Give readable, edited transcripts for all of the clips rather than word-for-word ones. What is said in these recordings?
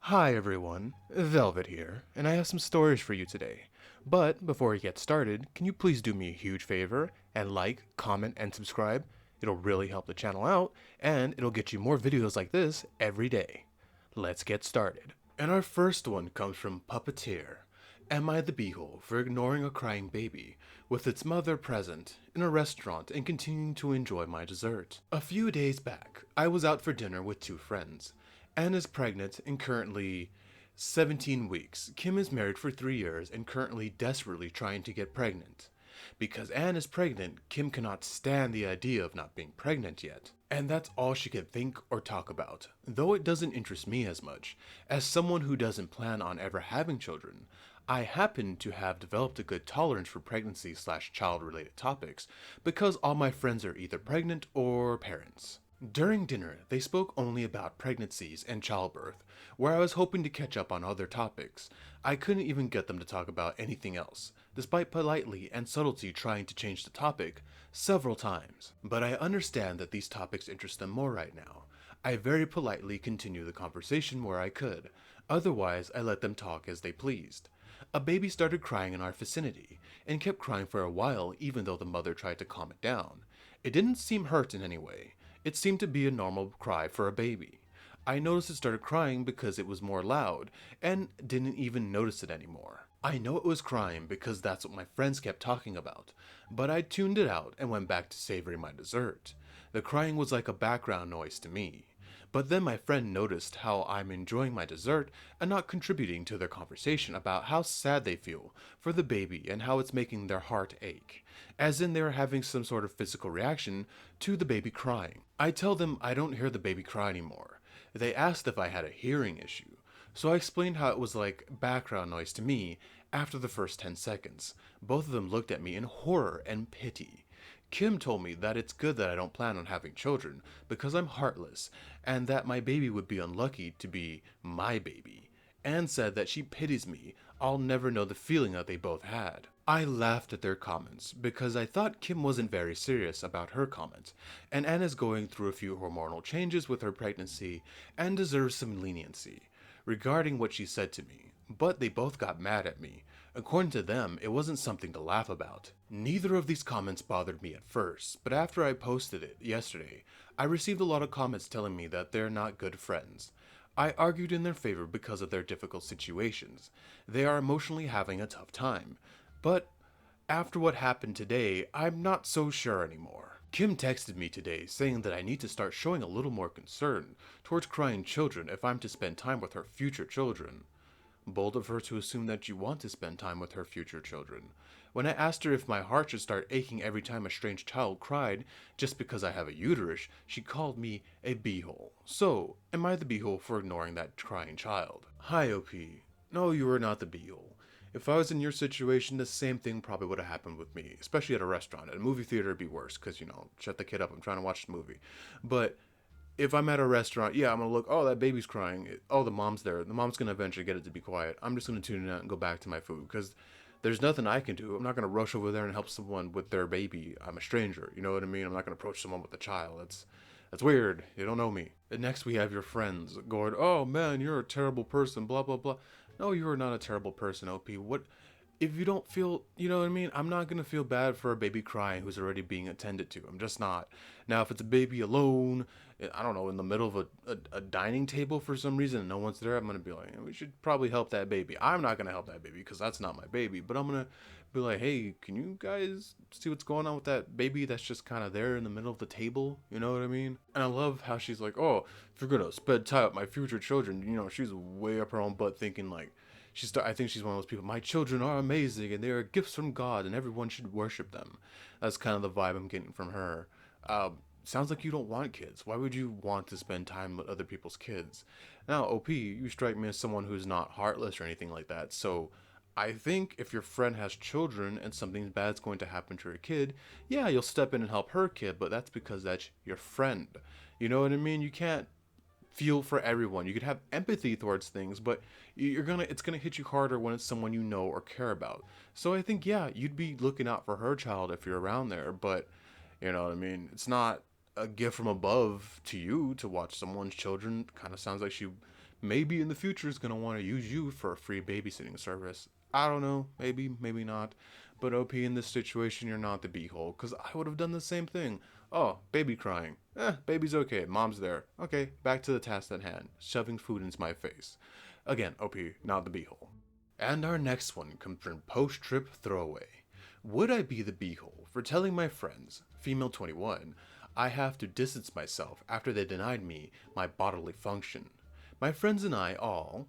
Hi everyone, Velvet here, and I have some stories for you today. But before we get started, can you please do me a huge favor and like, comment, and subscribe? It'll really help the channel out, and it'll get you more videos like this every day. Let's get started. And our first one comes from Puppeteer. Am I the beehole for ignoring a crying baby with its mother present in a restaurant and continuing to enjoy my dessert? A few days back, I was out for dinner with two friends. Anne is pregnant and currently 17 weeks. Kim is married for 3 years and currently desperately trying to get pregnant. Because Anne is pregnant, Kim cannot stand the idea of not being pregnant yet. And that's all she can think or talk about, though it doesn't interest me as much. As someone who doesn't plan on ever having children, I happen to have developed a good tolerance for pregnancy/child related topics because all my friends are either pregnant or parents. During dinner, they spoke only about pregnancies and childbirth, where I was hoping to catch up on other topics. I couldn't even get them to talk about anything else, despite politely and subtlety trying to change the topic several times. But I understand that these topics interest them more right now. I very politely continued the conversation where I could, otherwise I let them talk as they pleased. A baby started crying in our vicinity, and kept crying for a while even though the mother tried to calm it down. It didn't seem hurt in any way. It seemed to be a normal cry for a baby. I noticed it started crying because it was more loud, and didn't even notice it anymore. I know it was crying because that's what my friends kept talking about, but I tuned it out and went back to savoring my dessert. The crying was like a background noise to me. But then my friend noticed how I'm enjoying my dessert and not contributing to their conversation about how sad they feel for the baby and how it's making their heart ache, as in they are having some sort of physical reaction to the baby crying. I tell them I don't hear the baby cry anymore. They asked if I had a hearing issue, so I explained how it was like background noise to me after the first 10 seconds. Both of them looked at me in horror and pity. Kim told me that it's good that I don't plan on having children because I'm heartless and that my baby would be unlucky to be my baby. Anne said that she pities me. I'll never know the feeling that they both had. I laughed at their comments because I thought Kim wasn't very serious about her comments, and Anne is going through a few hormonal changes with her pregnancy and deserves some leniency regarding what she said to me, but they both got mad at me. According to them, it wasn't something to laugh about. Neither of these comments bothered me at first, but after I posted it yesterday, I received a lot of comments telling me that they're not good friends. I argued in their favor because of their difficult situations. They are emotionally having a tough time. But after what happened today, I'm not so sure anymore. Kim texted me today saying that I need to start showing a little more concern towards crying children if I'm to spend time with her future children. Bold of her to assume that you want to spend time with her future children. When I asked her if my heart should start aching every time a strange child cried just because I have a uterus, she called me a beehole. So, am I the beehole for ignoring that crying child? Hi, OP. No, you are not the beehole. If I was in your situation, the same thing probably would have happened with me, especially at a restaurant. At a movie theater, it'd be worse, because, shut the kid up, I'm trying to watch the movie. But if I'm at a restaurant, yeah, I'm gonna look. Oh, that baby's crying. Oh, the mom's there. The mom's gonna eventually get it to be quiet. I'm just gonna tune it out and go back to my food because there's nothing I can do. I'm not gonna rush over there and help someone with their baby. I'm a stranger. You know what I mean? I'm not gonna approach someone with a child. That's weird. You don't know me. And next we have your friends going, "Oh man, you're a terrible person." Blah blah blah. No, you are not a terrible person, OP. What? If you don't feel, you know what I mean? I'm not gonna feel bad for a baby crying who's already being attended to. I'm just not. Now, if it's a baby alone, I don't know, in the middle of a dining table for some reason and no one's there, I'm gonna be like, we should probably help that baby. I'm not gonna help that baby because that's not my baby, but I'm gonna be like, hey, can you guys see what's going on with that baby that's just kind of there in the middle of the table? You know what I mean? And I love how she's like, oh, if you're gonna spend time with my future children, she's way up her own butt thinking like, I think she's one of those people. My children are amazing, and they are gifts from God, and everyone should worship them. That's kind of the vibe I'm getting from her. Sounds like you don't want kids. Why would you want to spend time with other people's kids? Now, OP, you strike me as someone who's not heartless or anything like that. So, I think if your friend has children and something bad's going to happen to her kid, yeah, you'll step in and help her kid, but that's because that's your friend. You know what I mean? You can't feel for everyone. You could have empathy towards things, but it's gonna hit you harder when it's someone you know or care about. So I think yeah, you'd be looking out for her child if you're around there, but you know what I mean? It's not a gift from above to you to watch someone's children. Kind of sounds like she maybe in the future is gonna want to use you for a free babysitting service. I don't know, maybe, maybe not. But OP, in this situation, you're not the beehole, because I would have done the same thing. Oh, baby crying. Baby's okay, mom's there. Okay, back to the task at hand, shoving food into my face. Again, OP, not the beehole. And our next one comes from post-trip throwaway. Would I be the beehole for telling my friends, female 21, I have to distance myself after they denied me my bodily function? My friends and I all,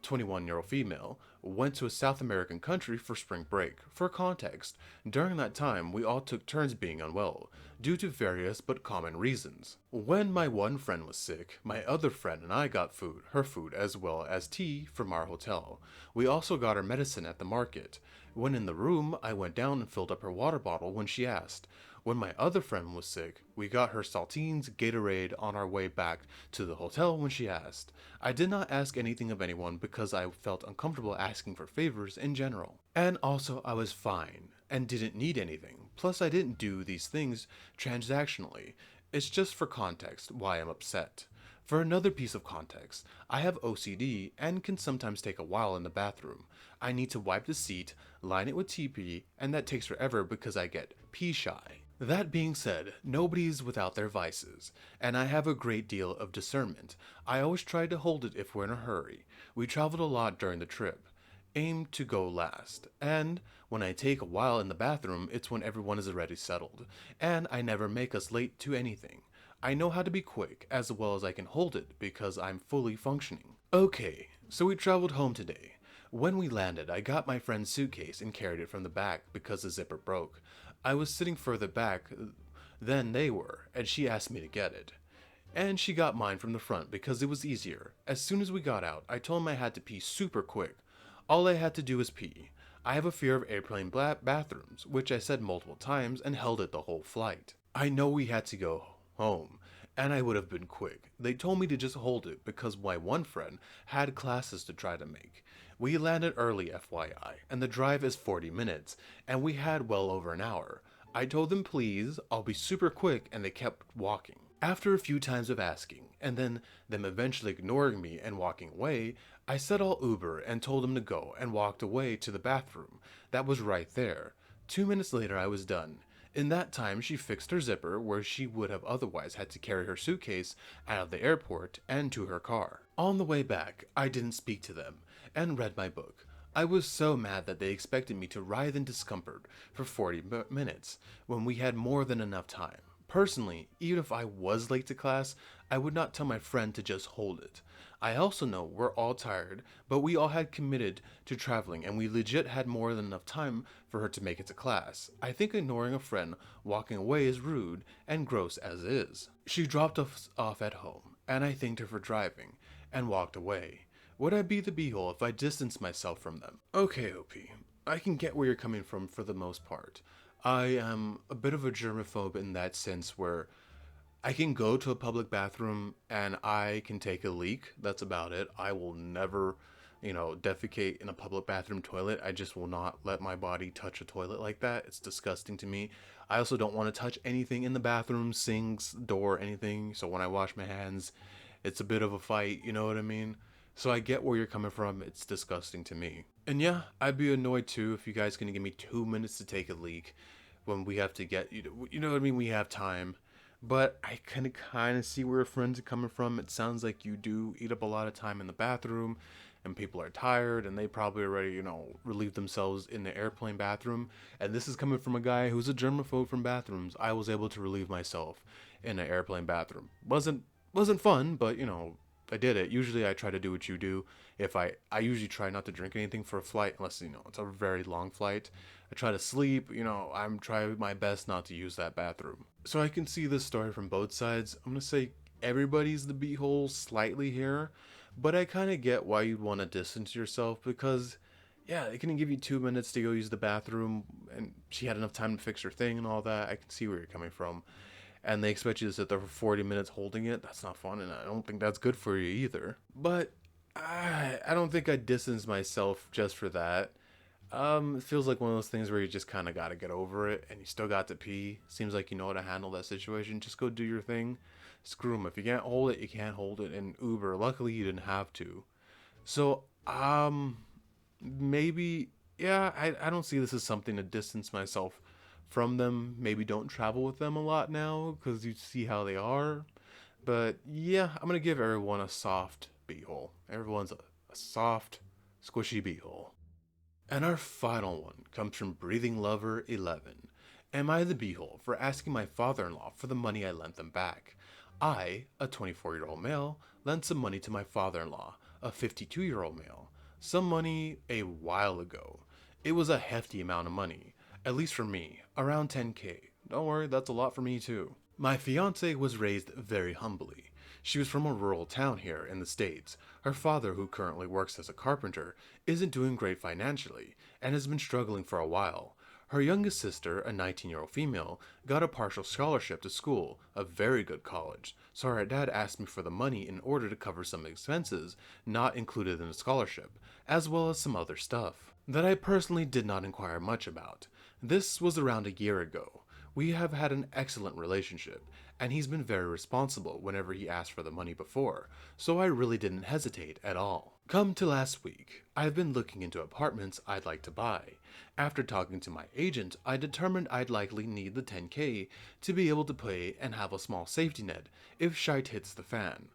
21-year-old female, went to a South American country for spring break. For context, during that time we all took turns being unwell, due to various but common reasons. When my one friend was sick, my other friend and I got her food as well as tea from our hotel. We also got her medicine at the market. When in the room, I went down and filled up her water bottle when she asked. When my other friend was sick, we got her saltines, Gatorade on our way back to the hotel when she asked. I did not ask anything of anyone because I felt uncomfortable asking for favors in general. And also I was fine and didn't need anything. Plus I didn't do these things transactionally. It's just for context why I'm upset. For another piece of context, I have OCD and can sometimes take a while in the bathroom. I need to wipe the seat, line it with TP, and that takes forever because I get pee shy. That being said, nobody's without their vices, and I have a great deal of discernment. I always try to hold it if we're in a hurry. We traveled a lot during the trip. Aim to go last, and when I take a while in the bathroom, it's when everyone is already settled, and I never make us late to anything. I know how to be quick as well as I can hold it because I'm fully functioning. Okay, so we traveled home today. When we landed, I got my friend's suitcase and carried it from the back because the zipper broke. I was sitting further back than they were, and she asked me to get it. And she got mine from the front because it was easier. As soon as we got out, I told him I had to pee super quick. All I had to do was pee. I have a fear of airplane bathrooms, which I said multiple times and held it the whole flight. I know we had to go home, and I would have been quick. They told me to just hold it because my one friend had classes to try to make. We landed early, FYI, and the drive is 40 minutes, and we had well over an hour. I told them please, I'll be super quick, and they kept walking. After a few times of asking, and then them eventually ignoring me and walking away, I said I'll Uber and told them to go and walked away to the bathroom. That was right there. 2 minutes later I was done. In that time she fixed her zipper where she would have otherwise had to carry her suitcase out of the airport and to her car. On the way back, I didn't speak to them and read my book. I was so mad that they expected me to writhe in discomfort for 40 minutes when we had more than enough time. Personally, even if I was late to class, I would not tell my friend to just hold it. I also know we're all tired, but we all had committed to traveling and we legit had more than enough time for her to make it to class. I think ignoring a friend walking away is rude and gross as is. She dropped us off at home, and I thanked her for driving, and walked away. Would I be the beehole if I distanced myself from them? Okay, OP, I can get where you're coming from for the most part. I am a bit of a germaphobe in that sense where I can go to a public bathroom and I can take a leak. That's about it. I will never, defecate in a public bathroom toilet. I just will not let my body touch a toilet like that. It's disgusting to me. I also don't want to touch anything in the bathroom, sinks, door, anything. So when I wash my hands, it's a bit of a fight, you know what I mean? So I get where you're coming from. It's disgusting to me. And yeah, I'd be annoyed too if you guys can give me 2 minutes to take a leak when we have to get, you know what I mean? We have time. But I can kind of see where friends are coming from. It sounds like you do eat up a lot of time in the bathroom and people are tired and they probably already, relieve themselves in the airplane bathroom. And this is coming from a guy who's a germaphobe from bathrooms. I was able to relieve myself in an airplane bathroom. Wasn't fun, but I did it. Usually I try to do what you do. If I usually try not to drink anything for a flight unless, it's a very long flight. I try to sleep, I'm trying my best not to use that bathroom. So I can see this story from both sides. I'm going to say everybody's the beehole slightly here, but I kind of get why you'd want to distance yourself because, yeah, it can give you 2 minutes to go use the bathroom and she had enough time to fix her thing and all that. I can see where you're coming from. And they expect you to sit there for 40 minutes holding it. That's not fun, and I don't think that's good for you either. But I don't think I distance myself just for that. It feels like one of those things where you just kind of got to get over it, and you still got to pee. Seems like you know how to handle that situation. Just go do your thing. screw them. If you can't hold it, you can't hold it. And Uber, luckily you didn't have to. So, maybe, yeah, I don't see this as something to distance myself from them. Maybe don't travel with them a lot now because you see how they are. But yeah, I'm gonna give everyone a soft beehole. Everyone's a soft, squishy beehole. And our final one comes from Breathing Lover 11. Am I the beehole for asking my father-in-law for the money I lent them back? I, a 24-year-old male, lent some money to my father-in-law, a 52-year-old male, some money a while ago. It was a hefty amount of money, at least for me, around 10K. Don't worry, that's a lot for me too. My fiance was raised very humbly. She was from a rural town here in the States. Her father, who currently works as a carpenter, isn't doing great financially and has been struggling for a while. Her youngest sister, a 19-year-old female, got a partial scholarship to school, a very good college, so her dad asked me for the money in order to cover some expenses not included in the scholarship, as well as some other stuff that I personally did not inquire much about. This was around a year ago. We have had an excellent relationship, and he's been very responsible whenever he asked for the money before, so I really didn't hesitate at all. Come to last week, I've been looking into apartments I'd like to buy. After talking to my agent, I determined I'd likely need the 10K to be able to pay and have a small safety net if shite hits the fan.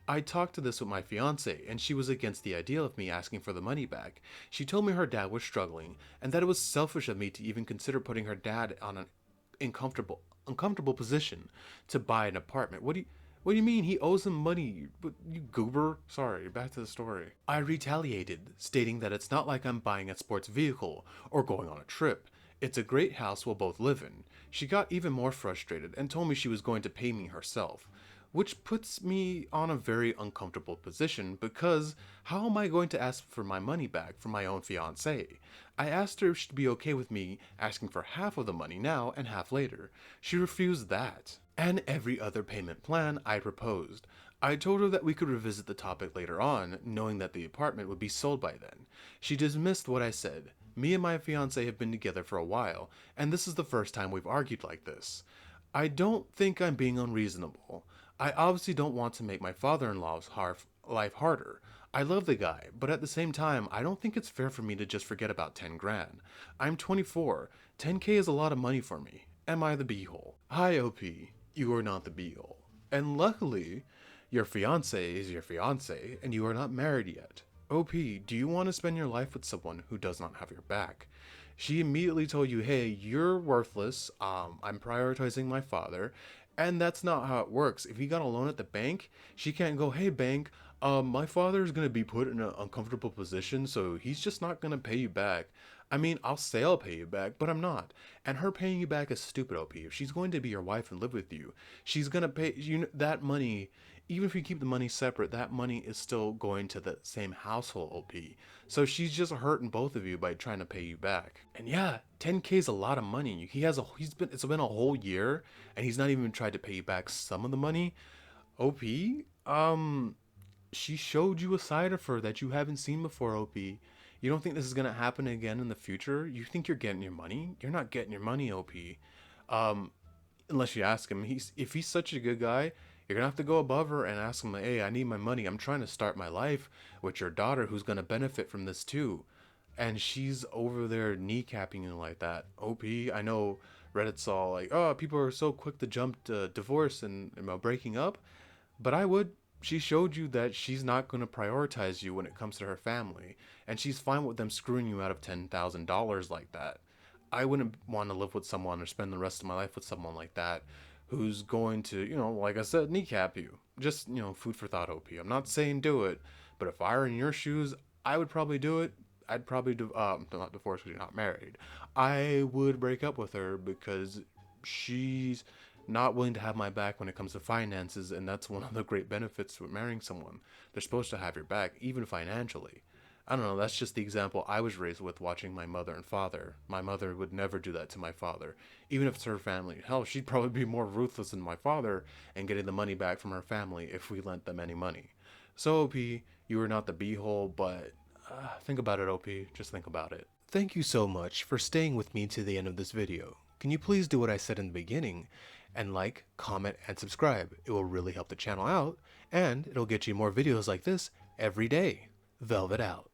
I talked to this with my fiance, and she was against the idea of me asking for the money back. She told me her dad was struggling, and that it was selfish of me to even consider putting her dad on an uncomfortable position to buy an apartment. What do you mean he owes him money? You goober? Sorry, back to the story. I retaliated, stating that it's not like I'm buying a sports vehicle or going on a trip. It's a great house we'll both live in. She got even more frustrated and told me she was going to pay me herself, which puts me on a very uncomfortable position because how am I going to ask for my money back from my own fiancé? I asked her if she'd be okay with me asking for half of the money now and half later. She refused that, and every other payment plan I proposed. I told her that we could revisit the topic later on, knowing that the apartment would be sold by then. She dismissed what I said. Me and my fiancé have been together for a while, and this is the first time we've argued like this. I don't think I'm being unreasonable. I obviously don't want to make my father-in-law's life harder. I love the guy, but at the same time, I don't think it's fair for me to just forget about 10 grand. I'm 24. 10K is a lot of money for me. Am I the beehole? Hi, OP. You are not the beehole. And luckily, your fiance is your fiance, and you are not married yet. OP, do you want to spend your life with someone who does not have your back? She immediately told you, hey, you're worthless, I'm prioritizing my father, and that's not how it works. If he got a loan at the bank, she can't go, hey bank, my father is going to be put in an uncomfortable position, so he's just not going to pay you back. I mean, I'll say I'll pay you back, but I'm not. And her paying you back is stupid, OP. If she's going to be your wife and live with you, she's going to pay you that money. Even if you keep the money separate, that money is still going to the same household, OP. So she's just hurting both of you by trying to pay you back. And yeah, 10K is a lot of money. It's been a whole year and he's not even tried to pay you back some of the money. OP, she showed you a side of her that you haven't seen before, OP. You don't think this is gonna happen again in the future? You think you're getting your money? You're not getting your money, OP. Unless you ask him. If he's such a good guy, you're gonna have to go above her and ask him, hey, I need my money. I'm trying to start my life with your daughter who's gonna benefit from this too. And she's over there kneecapping you like that. OP, I know Reddit's all like, oh, people are so quick to jump to divorce and breaking up. But I would. She showed you that she's not going to prioritize you when it comes to her family. And she's fine with them screwing you out of $10,000 like that. I wouldn't want to live with someone or spend the rest of my life with someone like that who's going to, like I said, kneecap you. Just, food for thought, OP. I'm not saying do it, but if I were in your shoes, I would probably do it. I'd probably do, not divorce because you're not married. I would break up with her because she's not willing to have my back when it comes to finances, and that's one of the great benefits of marrying someone. They're supposed to have your back, even financially. I don't know, that's just the example I was raised with watching my mother and father. My mother would never do that to my father, even if it's her family. Hell, she'd probably be more ruthless than my father and getting the money back from her family if we lent them any money. So, OP, you are not the beehole, but think about it, OP. Just think about it. Thank you so much for staying with me to the end of this video. Can you please do what I said in the beginning and like, comment, and subscribe. It will really help the channel out, and it'll get you more videos like this every day. Velvet out.